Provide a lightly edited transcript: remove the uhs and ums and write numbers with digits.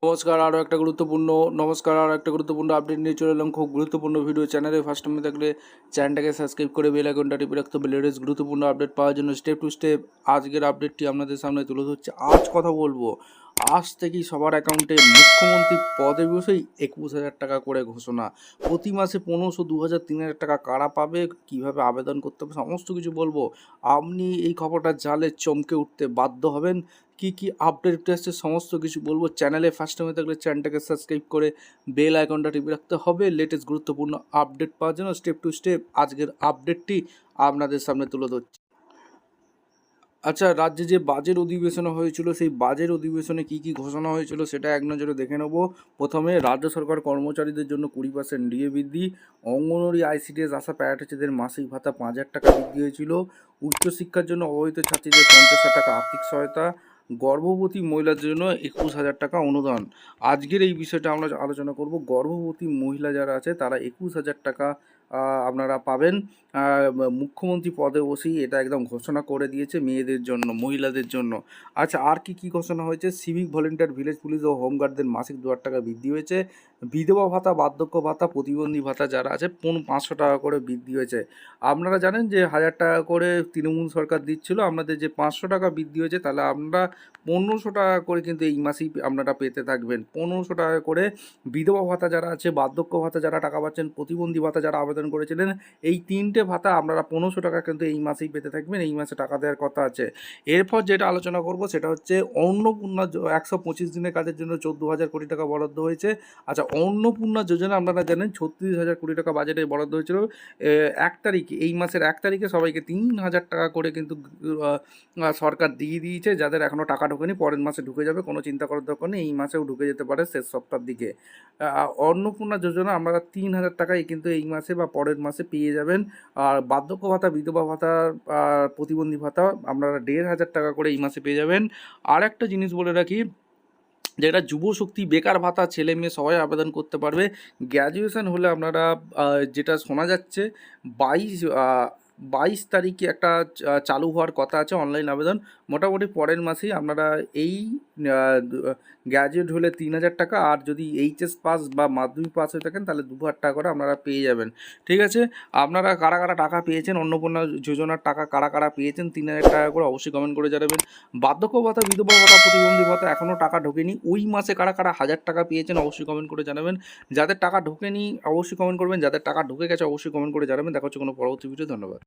নমস্কার, আরও একটা গুরুত্বপূর্ণ আপডেট নিয়ে চলে এলাম। খুব গুরুত্বপূর্ণ ভিডিও। চ্যানেলে ফার্স্ট টাইম থাকলে চ্যানেলটাকে সাবস্ক্রাইব করে বেল আইকনটা টিপে রাখতে হবে লেটেস্ট গুরুত্বপূর্ণ আপডেট পাওয়ার জন্য। স্টেপ টু স্টেপ আজকের আপডেটটি আপনাদের সামনে তুলে ধরছে। আজ কথা বলবো, আজ থেকেই সবার অ্যাকাউন্টে মুখ্যমন্ত্রী পদে বসেই 21,000 টাকা করে ঘোষণা। প্রতি মাসে 1500, 2000, 3000 টাকা কারা পাবে, কীভাবে আবেদন করতে হবে, সমস্ত কিছু বলবো। আপনি এই খবরটা জানলে চমকে উঠতে বাধ্য হবেন। কি কি আপডেট আসছে সমস্ত কিছু বলবো। চ্যানেলে ফার্স্ট টাইমে থাকলে চ্যানেলটাকে সাবস্ক্রাইব করে বেল আইকনটা টিপে রাখতে হবে লেটেস্ট গুরুত্বপূর্ণ আপডেট পাওয়ার জন্য। স্টেপ টু স্টেপ আজকের আপডেটটি আপনাদের সামনে তুলে ধরছি। আচ্ছা, রাজ্যে যে বাজেট অধিবেশন হয়েছিল, সেই বাজেট অধিবেশনে কী কী ঘোষণা হয়েছিল সেটা এক নজরে দেখে নেব। প্রথমে রাজ্য সরকার কর্মচারীদের জন্য 20% ডিএ বৃদ্ধি, অঙ্গনওয়াড়ি আইসিডিএস আশা প্যারাটিচারদের মাসিক ভাতা 5,000 টাকা বৃদ্ধি হয়েছিল, উচ্চশিক্ষার জন্য অবহিত ছাত্রীদের 50,000 টাকা আর্থিক সহায়তা, গর্ভবতী মহিলাদের জন্য 21,000 টাকা অনুদান। আজকের এই বিষয়টা আমরা আলোচনা করব। গর্ভবতী মহিলা যারা আছে তারা 21,000 টাকা আপনারা পাবেন। মুখ্যমন্ত্রী পদে বসেই এটা একদম ঘোষণা করে দিয়েছে মেয়েদের জন্য, মহিলাদের জন্য। আচ্ছা, আর কি কি ঘোষণা হয়েছে? সিভিক ভলেন্টিয়ার, ভিলেজ পুলিশ ও হোমগার্ডদের মাসিক 2,000 টাকা বৃদ্ধি হয়েছে। বিধবা ভাতা, বার্ধক্য ভাতা, প্রতিবন্ধী ভাতা যারা আছে 500 টাকা করে বৃদ্ধি হয়েছে। আপনারা জানেন যে 1,000 টাকা করে তৃণমূল সরকার দিচ্ছিল, আপনাদের যে 500 টাকা বৃদ্ধি হয়েছে, তাহলে আমরা 1500 টাকা করে কিন্তু এই মাসেই আপনারা পেতে থাকবেন। 1500 টাকা করে বিধবা ভাতা যারা আছে, বার্ধক্য ভাতা যারা টাকা পাচ্ছেন, প্রতিবন্ধী ভাতা যারা আবেদন করেছিলেন, এই 3টে ভাতা আপনারা 1500 টাকা কিন্তু এই মাসেই পেতে থাকবেন। এই মাসে টাকা দেওয়ার কথা আছে। এরপর যেটা আলোচনা করব সেটা হচ্ছে অন্নপূর্ণা 125 দিনের কাজের জন্য 14,000 কোটি টাকা বরাদ্দ হয়েছে। আচ্ছা, অন্নপূর্ণা যোজনা আপনারা জানেন 36,000 কোটি টাকা বাজেটে বরাদ্দ হয়েছিল। 1 তারিখে, এই মাসের 1 তারিখে সবাইকে 3,000 টাকা করে কিন্তু সরকার দিয়ে দিয়েছে। যাদের এখনও টাকা ঢোকেনি, পরের মাসে ঢুকে যাবে, কোনো চিন্তা করার দরকার নেই। এই মাসেও ঢুকে যেতে পারে শেষ সপ্তাহের দিকে। অন্নপূর্ণা যোজনা আপনারা 3,000 টাকায় কিন্তু এই মাসে বা পরের মাসে পেয়ে যাবেন। আর বার্ধক্য ভাতা, বিধবা ভাতা, প্রতিবন্ধী ভাতা আপনারা 1,500 টাকা করে এই মাসে পেয়ে যাবেন। আর একটা জিনিস বলে রাখি, যেটা যুবশক্তি বেকার ভাতা, ছেলে মেয়ে সবাই আবেদন করতে পারবে। গ্র্যাজুয়েশন হলে আপনারা যেটা শোনা যাচ্ছে 22 তারিখে একটা চালু হওয়ার কথা আছে অনলাইন আবেদন। মোটামুটি পরের মাসেই আপনারা এই গ্র্যাজুয়েট হলে 3,000 টাকা, আর যদি এইচএস পাস বা মাধ্যমিক পাস হয়ে থাকেন তাহলে 2,000 টাকা করে আপনারা পেয়ে যাবেন। ঠিক আছে, আপনারা কারা কারা টাকা পেয়েছেন, অন্নপূর্ণা যোজনার টাকা কারা কারা পেয়েছেন 3,000 টাকা করে, অবশ্যই কমেন্ট করে জানাবেন। বার্ধক্য ভাতা, বিধবা ভাতা, প্রতিবন্ধী ভাতা এখনও টাকা ঢোকেনি, ওই মাসে কারা কারা 1,000 টাকা পেয়েছেন অবশ্যই কমেন্ট করে জানাবেন। যাদের টাকা ঢোকেনি অবশ্যই কমেন্ট করবেন, যাদের টাকা ঢুকে গেছে অবশ্যই কমেন্ট করে জানাবেন। দেখা হচ্ছে কোনো পরবর্তী ভিডিও। ধন্যবাদ।